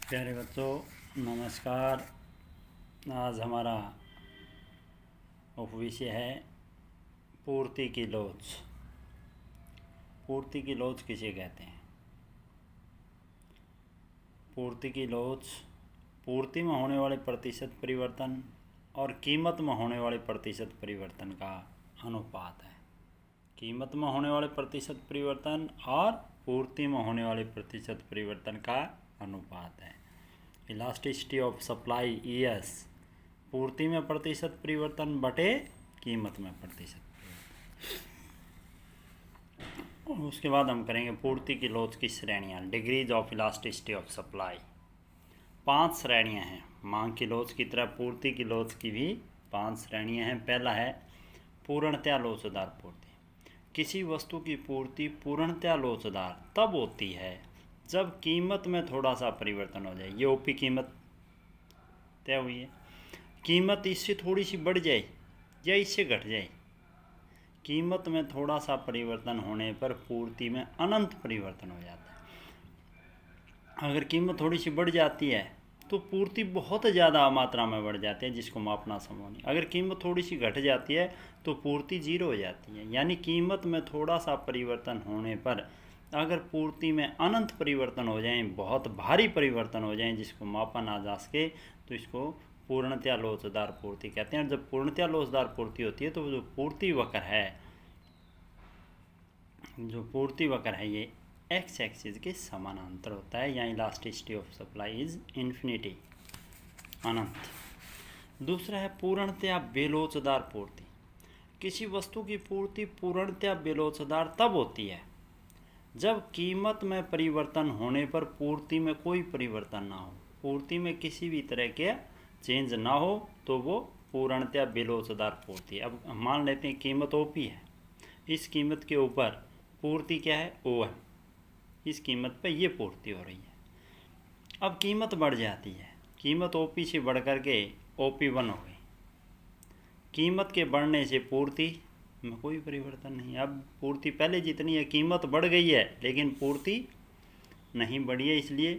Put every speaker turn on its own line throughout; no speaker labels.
प्यारे बच्चों नमस्कार। आज हमारा उपविषय है पूर्ति की लोच। पूर्ति की लोच किसे कहते हैं? पूर्ति की लोच पूर्ति में होने वाले प्रतिशत परिवर्तन और कीमत में होने वाले प्रतिशत परिवर्तन का अनुपात है। कीमत में होने वाले प्रतिशत परिवर्तन और पूर्ति में होने वाले प्रतिशत परिवर्तन का अनुपात है। इलास्टिसिटी ऑफ सप्लाई ES पूर्ति में प्रतिशत परिवर्तन बटे कीमत में प्रतिशत परिवर्तन। उसके बाद हम करेंगे पूर्ति की लोच की श्रेणियाँ, degrees of elasticity of supply. 5 श्रेणियाँ हैं। मांग की लोच की तरह पूर्ति की लोच की भी 5 श्रेणियाँ हैं। पहला है पूर्णतया लोचदार पूर्ति। किसी वस्तु की पूर्ति पूर्णतया लोचदार तब होती है जब कीमत में थोड़ा सा परिवर्तन हो जाए। ये OP कीमत तय हुई है, कीमत इससे थोड़ी सी बढ़ जाए या इससे घट जाए। कीमत में थोड़ा सा परिवर्तन होने पर पूर्ति में अनंत परिवर्तन हो जाता है। अगर कीमत थोड़ी सी बढ़ जाती है तो पूर्ति बहुत ज़्यादा मात्रा में बढ़ जाती है, जिसको मापना संभव नहीं। अगर कीमत थोड़ी सी घट जाती है तो पूर्ति 0 हो जाती है। यानी कीमत में थोड़ा सा परिवर्तन होने पर अगर पूर्ति में अनंत परिवर्तन हो जाएं, बहुत भारी परिवर्तन हो जाएं, जिसको मापा ना जा सके, तो इसको पूर्णतया लोचदार पूर्ति कहते हैं। और जब पूर्णतया लोचदार पूर्ति होती है तो जो पूर्ति वक्र है ये एक्स एक्सिस के समानांतर होता है। यहाँ elasticity of supply is infinity, अनंत। दूसरा है पूर्णतया बेलोचदार पूर्ति। किसी वस्तु की पूर्ति पूर्णतया बेलोचदार तब होती है जब कीमत में परिवर्तन होने पर पूर्ति में कोई परिवर्तन ना हो, पूर्ति में किसी भी तरह के चेंज ना हो, तो वो पूर्णतया बेलोचदार पूर्ति है। अब मान लेते हैं कीमत OP है, इस कीमत के ऊपर पूर्ति क्या है OM, इस कीमत पे ये पूर्ति हो रही है। अब कीमत बढ़ जाती है, कीमत OP से बढ़ कर के OP1 हो गई। कीमत के बढ़ने से पूर्ति में कोई परिवर्तन नहीं। अब पूर्ति पहले जितनी है, कीमत बढ़ गई है लेकिन पूर्ति नहीं बढ़ी है, इसलिए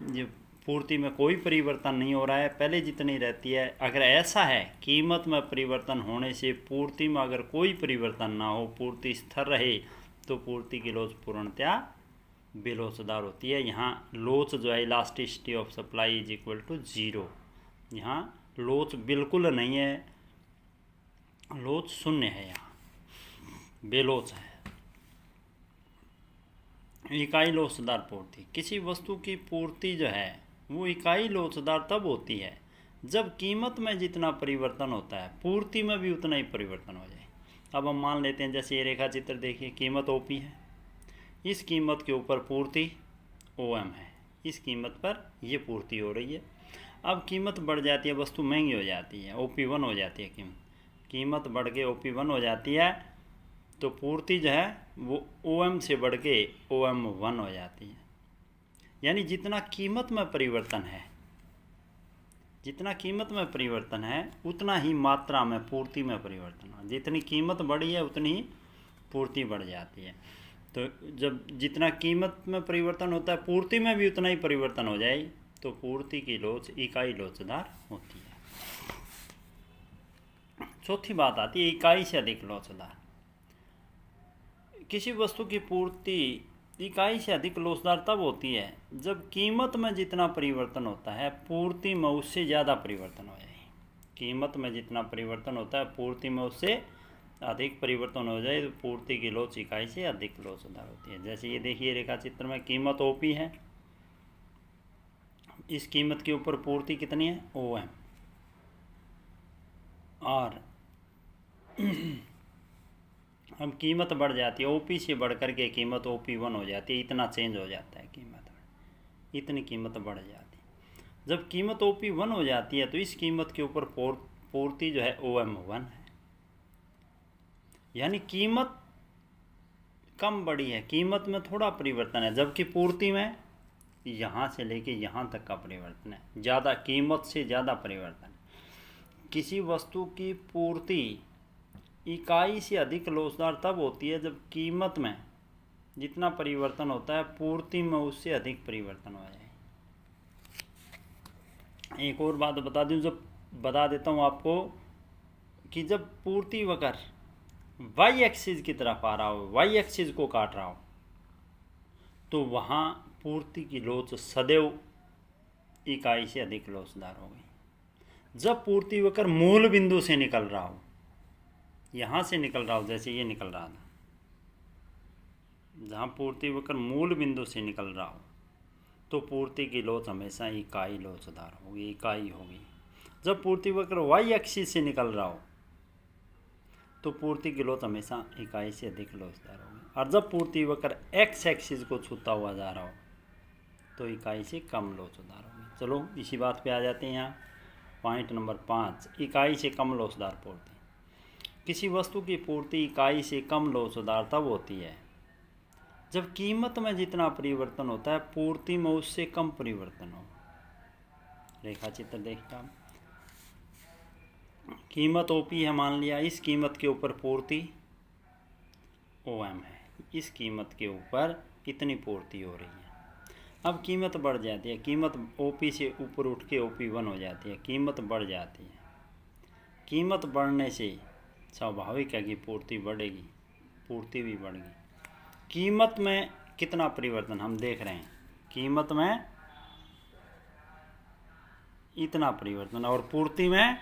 जो पूर्ति में कोई परिवर्तन नहीं हो रहा है, पहले जितनी रहती है। अगर ऐसा है कीमत में परिवर्तन होने से पूर्ति में अगर कोई परिवर्तन ना हो, पूर्ति स्थिर रहे, तो पूर्ति की लोच पूर्णतया बेलोचदार होती है। यहाँ लोच जो है elasticity of supply is equal to 0। यहाँ लोच बिल्कुल नहीं है, लोच शून्य है, यहाँ बेलोच है। इकाई लोचदार पूर्ति। किसी वस्तु की पूर्ति जो है वो इकाई लोचदार तब होती है जब कीमत में जितना परिवर्तन होता है पूर्ति में भी उतना ही परिवर्तन हो जाए। अब हम मान लेते हैं, जैसे ये रेखा चित्र देखिए, कीमत OP है, इस कीमत के ऊपर पूर्ति OM है, इस कीमत पर ये पूर्ति हो रही है। अब कीमत बढ़ जाती है, वस्तु महंगी हो जाती है, OP1 हो जाती है। कीमत बढ़ के OP1 हो जाती है तो पूर्ति जो है वो OM से बढ़ के OM1 हो जाती है। यानी जितना कीमत में परिवर्तन है, जितना कीमत में परिवर्तन है उतना ही मात्रा में पूर्ति में परिवर्तन हो। जितनी कीमत बढ़ी है उतनी ही पूर्ति बढ़ जाती है। तो जब जितना कीमत में परिवर्तन होता है पूर्ति में भी उतना ही परिवर्तन हो जाए, तो पूर्ति की लोच इकाई लोचदार होती है। चौथी बात आती है इकाई से अधिक लोचदार। किसी वस्तु की पूर्ति इकाई से अधिक लोचदार तब होती है जब कीमत में जितना परिवर्तन होता है पूर्ति में उससे ज़्यादा परिवर्तन हो जाए। कीमत में जितना परिवर्तन होता है पूर्ति में उससे अधिक परिवर्तन हो जाए, तो पूर्ति की लोच इकाई से अधिक लोचदार होती है। जैसे ये देखिए रेखा चित्र में कीमत OP है, इस कीमत के ऊपर पूर्ति कितनी है OM, और अब कीमत बढ़ जाती है, OP से बढ़ कर के कीमत OP1 हो जाती है। इतना चेंज हो जाता है कीमत में, इतनी कीमत बढ़ जाती है। जब कीमत OP1 हो जाती है तो इस कीमत के ऊपर पूर्ति जो है OM1 है। यानी कीमत कम बढ़ी है, कीमत में थोड़ा परिवर्तन है, जबकि पूर्ति में यहाँ से लेके यहाँ तक का परिवर्तन है, ज़्यादा, कीमत से ज़्यादा परिवर्तन। किसी वस्तु की पूर्ति इकाई से अधिक लोचदार तब होती है जब कीमत में जितना परिवर्तन होता है पूर्ति में उससे अधिक परिवर्तन हो जाए। एक और बात बता दूं, जब बता देता हूँ आपको कि जब पूर्ति वक्र वाई एक्सिस की तरफ आ रहा हो, वाई एक्सिस को काट रहा हो, तो वहाँ पूर्ति की लोच सदैव इकाई से अधिक लोचदार होगी। जब पूर्ति वक्र मूल बिंदु से निकल रहा हो, यहाँ से निकल रहा हो, जैसे ये निकल रहा था, जहाँ पूर्ति वक्र मूल बिंदु से निकल रहा हो, तो पूर्ति की लोच हमेशा इकाई लोचदार होगी, इकाई होगी। जब पूर्ति वक्र वाई एक्सिस से निकल रहा हो, तो पूर्ति की लोच हमेशा इकाई से अधिक लोचदार होगी। और जब पूर्ति वक्र एक्स एक्सिस को छूता हुआ जा रहा हो, तो इकाई से कम लोचदार होगी। चलो इसी बात पे आ जाते हैं यहाँ। पॉइंट नंबर 5, इकाई से कम लोचदार पूर्ति। किसी वस्तु की पूर्ति इकाई से कम लोचदार तब होती है जब कीमत में जितना परिवर्तन होता है, पूर्ति में उससे कम परिवर्तन हो। रेखा चित्र देखते हैं। कीमत ओपी है मान लिया, इस कीमत के ऊपर पूर्ति ओएम है, इस कीमत के ऊपर इतनी पूर्ति हो रही है। अब कीमत बढ़ जाती है, कीमत ओपी से ऊपर उठ के OP1 हो जाती है, कीमत बढ़ जाती है। कीमत बढ़ने से स्वाभाविक है कि पूर्ति बढ़ेगी, पूर्ति भी बढ़ेगी। कीमत में कितना परिवर्तन हम देख रहे हैं, कीमत में इतना परिवर्तन और पूर्ति में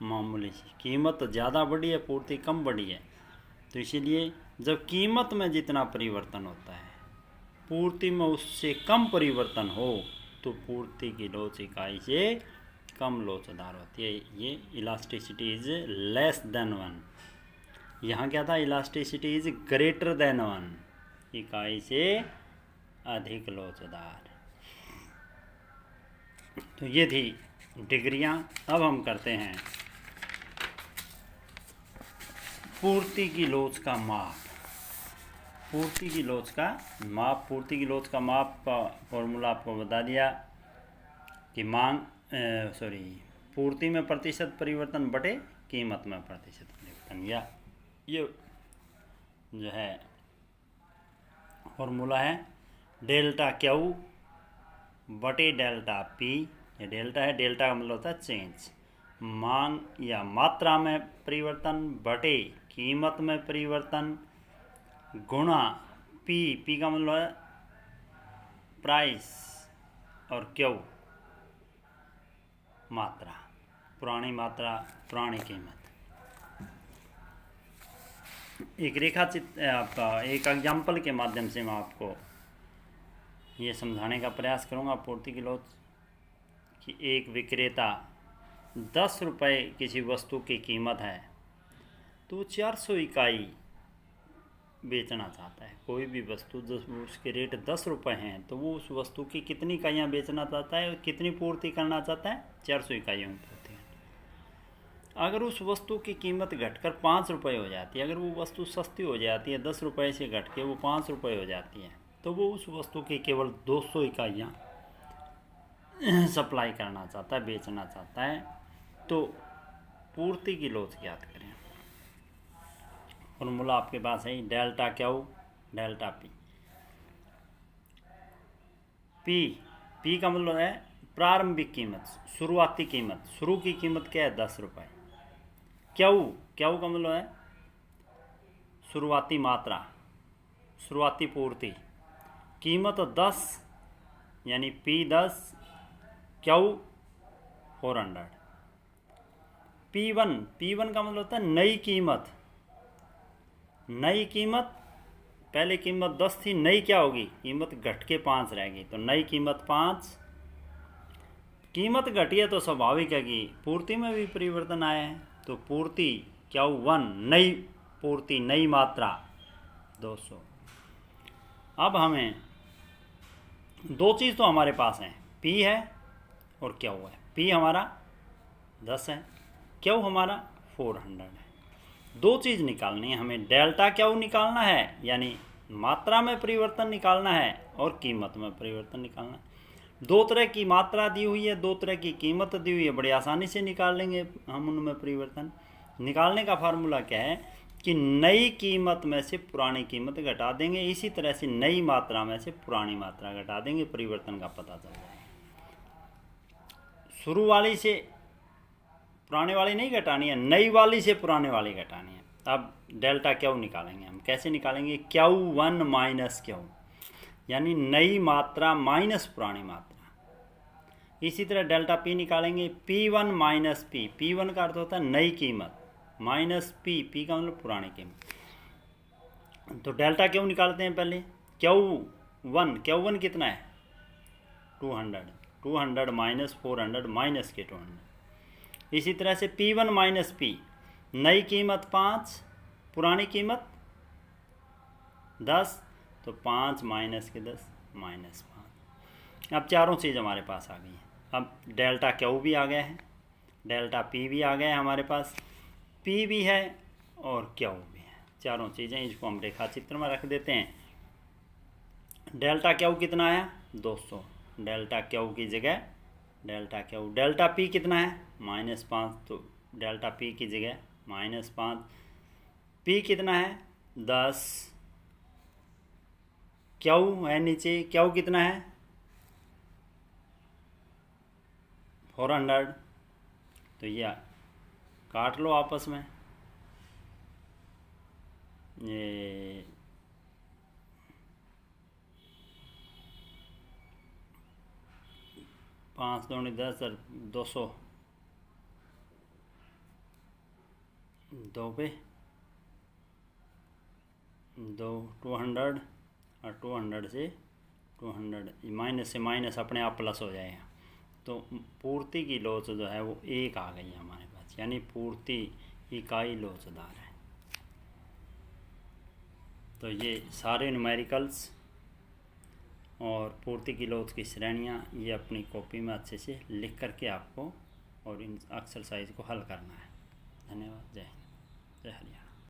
मामूली सी। कीमत ज़्यादा बढ़ी है, पूर्ति कम बढ़ी है, तो इसीलिए जब कीमत में जितना परिवर्तन होता है, पूर्ति में उससे कम परिवर्तन हो, तो पूर्ति की लोच इकाई से कम लोचदार होती है। ये इलास्टिसिटी इज लेस देन 1। यहाँ क्या था, इलास्टिसिटी इज ग्रेटर देन 1, इकाई से अधिक लोचदार। तो ये थी डिग्रियाँ। अब हम करते हैं पूर्ति की लोच का माप। पूर्ति की लोच का माप, पूर्ति की लोच का माप का फॉर्मूला आपको बता दिया कि पूर्ति में प्रतिशत परिवर्तन बटे कीमत में प्रतिशत परिवर्तन, या ये जो है फॉर्मूला है डेल्टा क्यू बटे डेल्टा पी। ये डेल्टा है, डेल्टा का मतलब होता है चेंज, मांग या मात्रा में परिवर्तन बटे कीमत में परिवर्तन गुणा पी का मतलब है प्राइस, और क्यू मात्रा, पुरानी मात्रा पुरानी कीमत। एक रेखा चित्र आपका एक एग्जाम्पल के माध्यम से मैं आपको ये समझाने का प्रयास करूँगा। पूर्ति की लोच कि एक विक्रेता 10 रुपये किसी वस्तु की कीमत है, तो 400 इकाई बेचना चाहता है। कोई भी वस्तु जब उसके रेट 10 रुपये हैं, तो वो उस वस्तु की कितनी इकाइयाँ बेचना चाहता है, कितनी पूर्ति करना चाहता है, 400 इकाइयों की पूर्ति। अगर उस वस्तु की कीमत घटकर 5 रुपये हो जाती है, अगर वो वस्तु सस्ती हो जाती है, 10 रुपये से घट के वो 5 रुपये हो जाती है, तो वो उस वस्तु की केवल 200 इकाइयाँ सप्लाई करना चाहता है, बेचना चाहता है। तो पूर्ति की लोच ज्ञात करें। फॉर्मूला आपके पास है डेल्टा क्यू डेल्टा पी का मतलब है प्रारंभिक कीमत, शुरुआती कीमत। शुरू की कीमत क्या है, 10 रुपये। क्यू का मतलब है शुरुआती मात्रा, शुरुआती पूर्ति। कीमत 10 यानी P10, क्यू 400। P1 का मतलब होता है नई कीमत। नई कीमत, पहले कीमत 10 थी, नई क्या होगी, कीमत घट के 5 रहेगी, तो नई कीमत 5। कीमत घटी है तो स्वाभाविक है कि पूर्ति में भी परिवर्तन आया है, तो पूर्ति Q1 नई पूर्ति, नई मात्रा 200। अब हमें दो चीज़ तो हमारे पास हैं, P है और Q है। P हमारा 10 है, Q हमारा 400 है। दो चीज़ निकालनी है हमें, डेल्टा क्यू निकालना है यानी मात्रा में परिवर्तन निकालना है, और कीमत में परिवर्तन निकालना है। दो तरह की मात्रा दी हुई है, दो तरह की कीमत दी हुई है, बड़ी आसानी से निकाल लेंगे हम उनमें परिवर्तन। निकालने का फार्मूला क्या है कि नई कीमत में से पुरानी कीमत घटा देंगे, इसी तरह से नई मात्रा में से पुरानी मात्रा घटा देंगे, परिवर्तन का पता चल जाएगा। शुरू वाली से पुराने वाली नहीं घटानी है, नई वाली से पुराने वाली घटानी है। अब डेल्टा क्यू निकालेंगे हम, कैसे निकालेंगे? Q1 माइनस क्यू, यानी नई मात्रा माइनस पुरानी मात्रा। इसी तरह डेल्टा P निकालेंगे, P1 माइनस P, P1 का अर्थ होता है नई कीमत, माइनस P, P का मतलब पुरानी कीमत। तो डेल्टा क्यू निकालते हैं पहले। Q1 कितना है? 200, 200 माइनस 400 माइनस के 200। इसी तरह से P1 माइनस P, नई कीमत 5, पुरानी कीमत 10, तो 5 माइनस के 10 माइनस 5। अब चारों चीज़ हमारे पास आ गई हैं। अब डेल्टा क्यू भी आ गया है, डेल्टा P भी आ गया है हमारे पास, P भी है और क्यू भी है, चारों चीज़ें। इसको हम रेखा चित्र में रख देते हैं। डेल्टा क्यू कितना आया? 200। डेल्टा क्यू की जगह डेल्टा क्यू। डेल्टा P कितना है? -5, तो डेल्टा P की जगह -5। P कितना है? 10। क्यू है नीचे, क्यू कितना है? 400। तो ये काट लो आपस में, ये 5 दूनी 10 और 200, 2 पे 2, 200 और 200 से 200 माइनस से माइनस अपने आप प्लस हो जाएगा। तो पूर्ति की लोच जो है वो 1 आ गई है हमारे पास, यानी पूर्ति इकाई लोचदार है। तो ये सारे न्यूमेरिकल्स और पूर्ति की लोच की श्रेणियाँ ये अपनी कॉपी में अच्छे से लिख करके आपको और इन एक्सरसाइज को हल करना है।